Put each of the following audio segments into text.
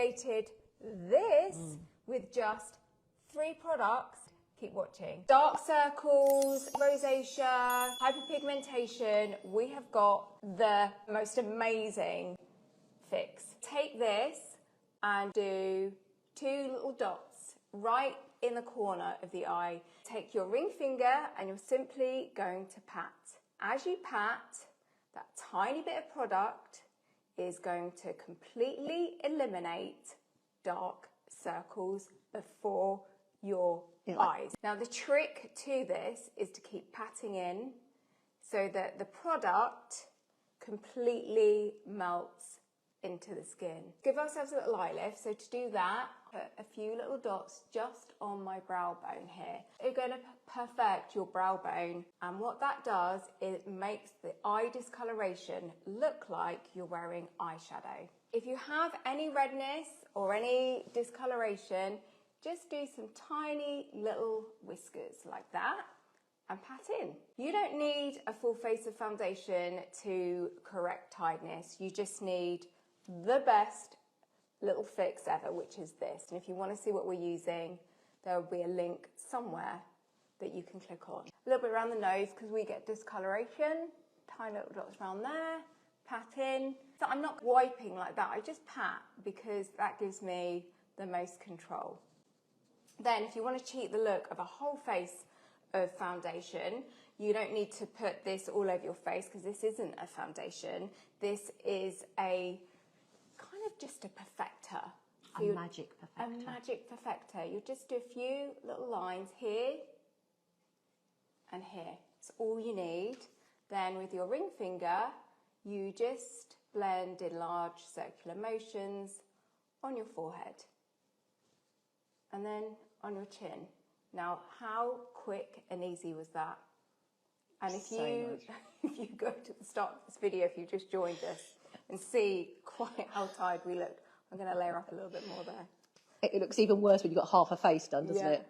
created this with just 3 products. Keep watching. Dark circles, rosacea, hyperpigmentation. We have got the most amazing fix. Take this and do 2 little dots right in the corner of the eye. Take your ring finger and you're simply going to pat. As you pat, that tiny bit of product is going to completely eliminate dark circles before your eyes. Now the trick to this is to keep patting in so that the product completely melts into the skin. Give ourselves a little eye lift. So to do that, put a few little dots just on my brow bone here. You're going to perfect your brow bone, and what that does is it makes the eye discoloration look like you're wearing eyeshadow. If you have any redness or any discoloration, just do some tiny little whiskers like that and pat in. You don't need a full face of foundation to correct tiredness. You just need the best little fix ever, which is this. And if you want to see what we're using, there will be a link somewhere that you can click on. A little bit around the nose because we get discoloration. Tiny little dots around there. Pat in. So I'm not wiping like that. I just pat because that gives me the most control. Then if you want to cheat the look of a whole face of foundation, you don't need to put this all over your face because this isn't a foundation. This is a kind of just a perfector. A magic perfector. A magic perfector. You just do a few little lines here and here. It's all you need. Then with your ring finger, you just blend in large circular motions on your forehead and then on your chin. Now, how quick and easy was that? And if if you go to the start of this video, if you just joined us and see quite how tired we look, I'm going to layer up a little bit more there. It looks even worse when you've got half a face done, doesn't it?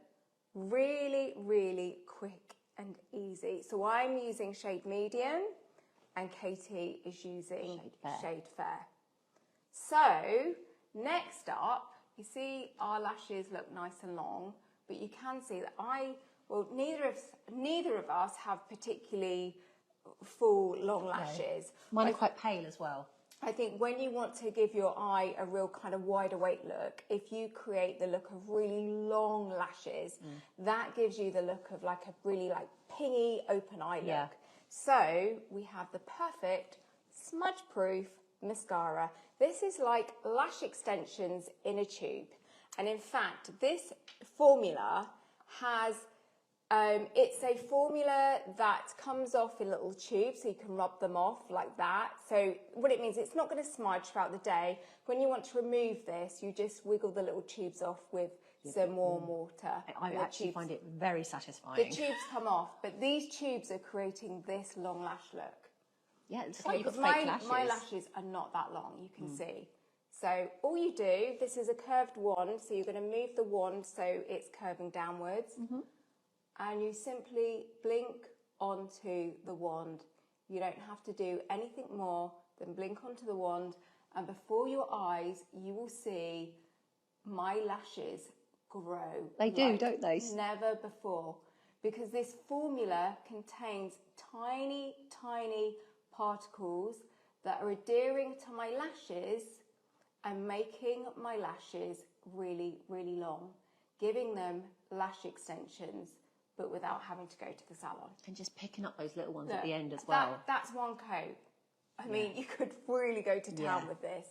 Really, really quick and easy. So I'm using shade medium and Katie is using shade fair. So next up, you see our lashes look nice and long, but you can see that neither of us have particularly full long lashes. No. Mine are quite pale as well. I think when you want to give your eye a real kind of wide awake look, if you create the look of really long lashes, that gives you the look of like a really like pingy open eye look. So we have the perfect smudge proof mascara. This is like lash extensions in a tube. And in fact, this formula has, it's a formula that comes off in little tubes, so you can rub them off like that. So what it means, it's not going to smudge throughout the day. When you want to remove this, you just wiggle the little tubes off with some warm water. I actually find it very satisfying. The tubes come off, but these tubes are creating this long lash look. Yeah, it's like you've got fake lashes. My lashes are not that long, you can see. So all you do, this is a curved wand, so you're going to move the wand so it's curving downwards. And you simply blink onto the wand. You don't have to do anything more than blink onto the wand, and before your eyes, you will see my lashes grow. They do, don't they? Never before. Because this formula contains tiny, tiny particles that are adhering to my lashes and making my lashes really, really long, giving them lash extensions, but without having to go to the salon. And just picking up those little ones at the end as well. That's one coat. I mean, you could really go to town with this.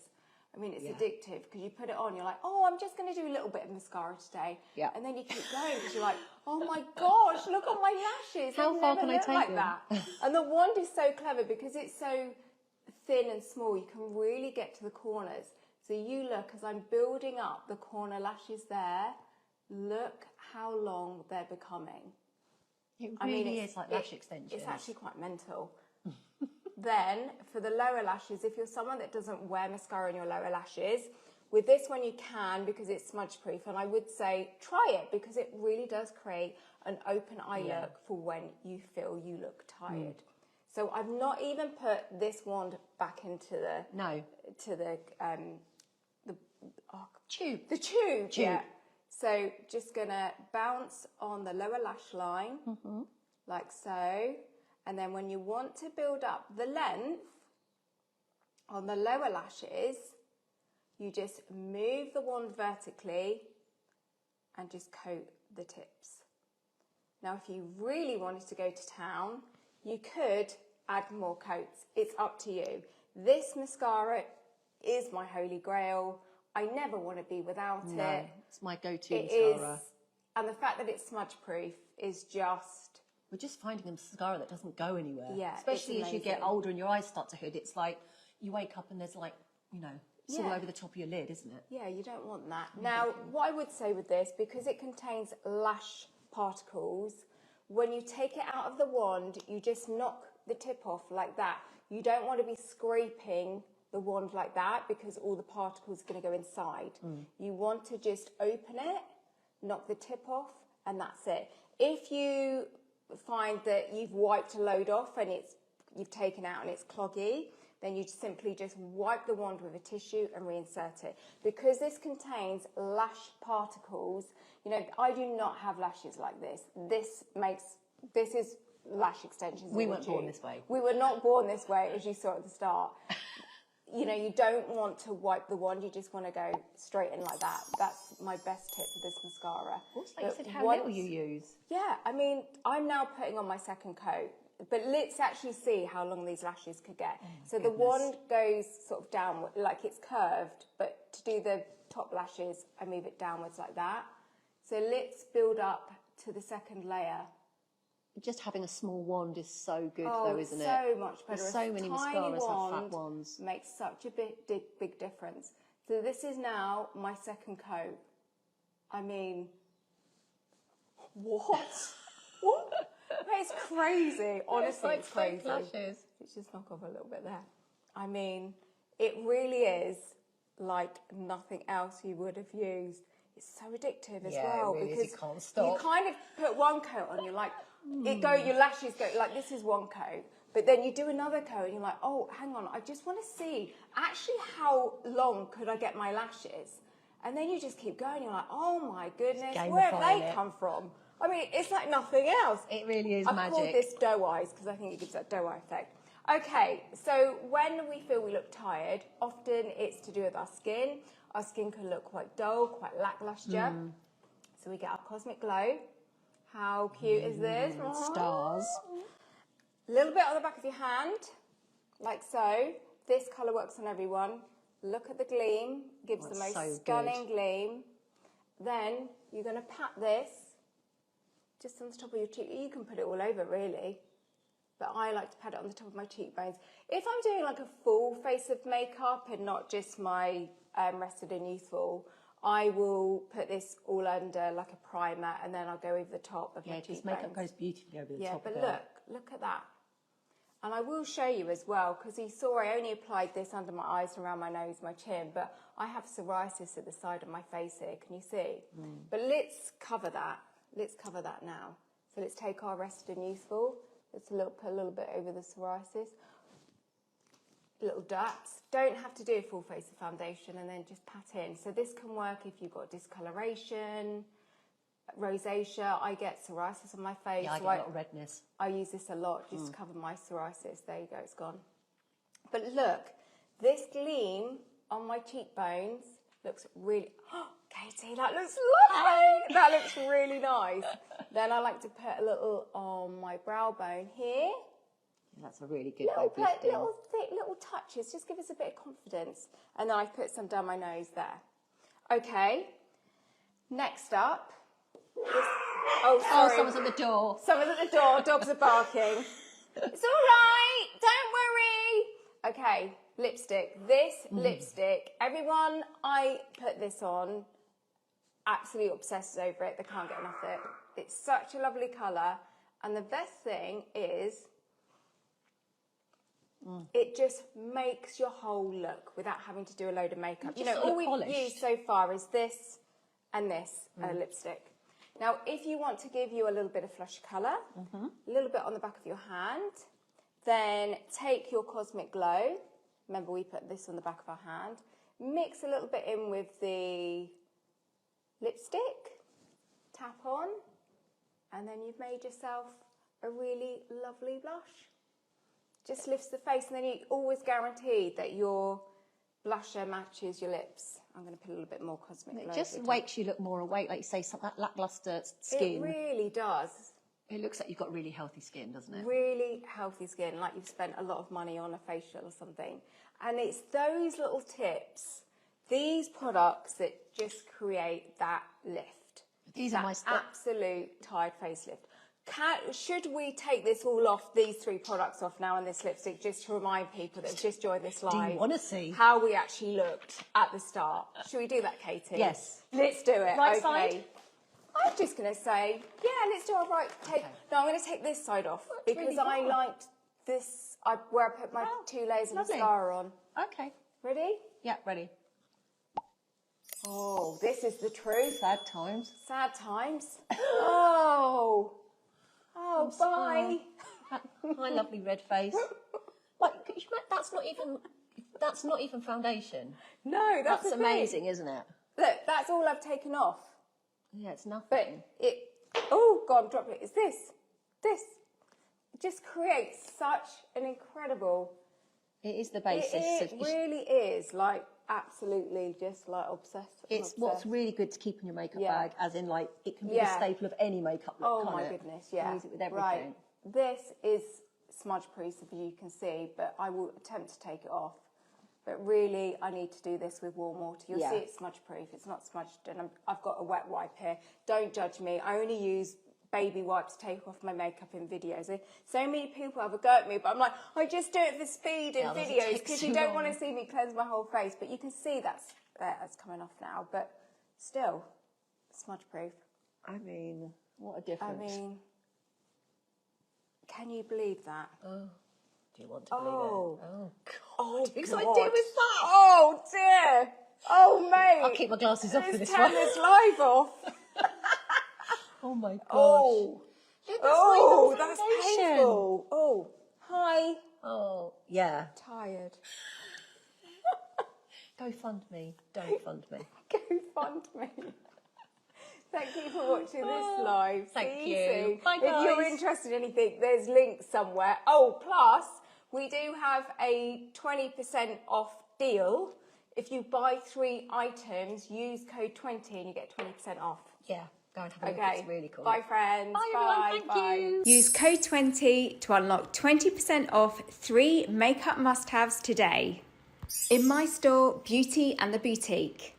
I mean, it's addictive because you put it on, you're like, oh, I'm just going to do a little bit of mascara today. And then you keep going because you're like, oh my gosh, look at my lashes. How far can I take like them? that. And the wand is so clever because it's so thin and small, you can really get to the corners. So you look, as I'm building up the corner lashes there, look how long they're becoming. It really is like lash extensions. It's actually quite mental. Then, for the lower lashes, if you're someone that doesn't wear mascara on your lower lashes, with this one you can because it's smudge proof, and I would say try it because it really does create an open eye look for when you feel you look tired. So I've not even put this wand back into the Tube. The tube. Yeah. So just gonna bounce on the lower lash line, like so. And then when you want to build up the length on the lower lashes, you just move the wand vertically and just coat the tips. Now, if you really wanted to go to town, you could add more coats. It's up to you. This mascara is my holy grail. I never want to be without it. It's my go-to mascara. And the fact that it's smudge proof is just... We're just finding a mascara that doesn't go anywhere. Yeah, especially as you get older and your eyes start to hood. It's like you wake up and there's like, you know, it's all over the top of your lid, isn't it? Yeah, you don't want that. Now, what I would say with this, because it contains lash particles, when you take it out of the wand, you just knock the tip off like that. You don't want to be scraping the wand like that because all the particles are going to go inside. You want to just open it, knock the tip off, and that's it. If you find that you've wiped a load off and you've taken out and it's cloggy, then you simply just wipe the wand with a tissue and reinsert it. Because this contains lash particles, you know, I do not have lashes like this. This is lash extensions. We weren't born this way. We were not born this way, as you saw at the start. You know, you don't want to wipe the wand, you just want to go straight in like that. That's my best tip for this mascara. Also, you said how little you use. Yeah, I mean, I'm now putting on my second coat, but let's actually see how long these lashes could get. So the wand goes sort of downward, like it's curved, but to do the top lashes, I move it downwards like that. So let's build up to the second layer. Just having a small wand is so good, though, isn't it? So much better. There's so many mascaras have fat wands. Makes such a big difference. So this is now my second coat. I mean, what? What? It's crazy. Honestly, it's crazy. Lashes. Let's just knock off a little bit there. I mean, it really is like nothing else you would have used. It's so addictive as well it really because is. You can't stop. you kind of put one coat on, you're like, your lashes go, like this is one coat, but then you do another coat and you're like, oh, hang on, I just want to see actually how long could I get my lashes? And then you just keep going, you're like, oh my goodness, where have they come from? I mean, it's like nothing else. It really is magic. I call this doe eyes because I think it gives that doe eye effect. Okay, so when we feel we look tired, often it's to do with our skin. Our skin can look quite dull, quite lackluster. So we get our Cosmic Glow. How cute is this? Stars. A little bit on the back of your hand, like so. This colour works on everyone. Look at the gleam, gives the most stunning gleam. Then you're going to pat this just on the top of your cheek. You can put it all over, really. But I like to pat it on the top of my cheekbones. If I'm doing like a full face of makeup and not just my Rested and Youthful, I will put this all under like a primer and then I'll go over the top of my cheekbones. Yeah, because makeup goes beautifully over the top of it. Yeah, but look at that. And I will show you as well, because you saw I only applied this under my eyes and around my nose, my chin, but I have psoriasis at the side of my face here, can you see? But let's cover that. Let's cover that now. So let's take our Rested and Youthful. Let's put a little bit over the psoriasis. Little dots. Don't have to do a full face of foundation and then just pat in. So this can work if you've got discoloration, rosacea. I get psoriasis on my face. Yeah, I get a lot of redness. I use this a lot just to cover my psoriasis. There you go, it's gone. But look, this gleam on my cheekbones looks really... Oh, Katie, that looks lovely! That looks really nice. Then I like to put a little on my brow bone here. That's a really good way of lifting. Little touches, just give us a bit of confidence. And then I've put some down my nose there. Okay, next up. Oh, sorry. Someone's at the door. Someone's at the door, dogs are barking. It's all right, don't worry. Okay, lipstick. This lipstick, everyone I put this on absolutely obsesses over it. They can't get enough of it. It's such a lovely colour. And the best thing is it just makes your whole look without having to do a load of makeup. You know, all we've used so far is this and this lipstick. Now, if you want to give you a little bit of flush colour, a little bit on the back of your hand, then take your Cosmic Glow. Remember, we put this on the back of our hand. mix a little bit in with the lipstick, tap on, and then you've made yourself a really lovely blush. Just lifts the face, and then you're always guaranteed that your blusher matches your lips. I'm going to put a little bit more cosmic glow. It just makes you look more awake, like you say, some that lackluster skin. It really does. It looks like you've got really healthy skin, doesn't it? Really healthy skin, like you've spent a lot of money on a facial or something. And it's those little tips, these products that just create that lift. These are my absolute tired facelift. Should we take this all off, these 3 products off now and this lipstick, just to remind people that have just joined this live? Do you want to see how we actually looked at the start? Should we do that, Katie? Yes. Let's do it. Right okay. side? I'm just going to say, yeah, let's do our right. No, I'm going to take this side off because really I cool. liked this, where I put my 2 layers of mascara on. Okay. Ready? Yeah, ready. Oh, this is the truth. Sad times. Sad times. Oh. Oh, bye. My lovely red face. Like, that's not even foundation. No, that's amazing, isn't it? Look, that's all I've taken off. Yeah, it's nothing. But oh God, drop it. It's this. This just creates such an incredible. It is the basis. It really is, like, absolutely just like obsessed. It's what's really good to keep in your makeup bag, as in, like, it can be the staple of any makeup look. Oh my goodness, yeah. Use it with everything. Right. This is smudge proof, if you can see, but I will attempt to take it off. But really, I need to do this with warm water. You'll see it's smudge proof. It's not smudged, and I've got a wet wipe here. Don't judge me. I only use baby wipes to take off my makeup in videos. So many people have a go at me, but I'm like, I just do it for speed in videos because you don't want to see me cleanse my whole face. But you can see that's coming off now. But still, smudge proof. I mean, what a difference. I mean, can you believe that? Oh. Do you want to believe it? Oh, God. Oh, Whose God. idea was that? Oh, dear. Oh, mate. I'll keep my glasses off for this turn one. this live off. Oh, my gosh. Oh, Yeah, that's painful. Oh, hi. Oh, yeah. Tired. Go fund me. Don't fund me. Go fund me. Thank you for watching this live. Thank See you. soon. Bye, If you're guys. interested in anything, there's links somewhere. Oh, plus, we do have a 20% off deal. If you buy 3 items, use code 20 and you get 20% off. Yeah, go and have a look. Okay. It's really cool. Bye, friends. Bye, everyone. Thank you. Use code 20 to unlock 20% off 3 makeup must-haves today. In my store, Beauty and the Boutique.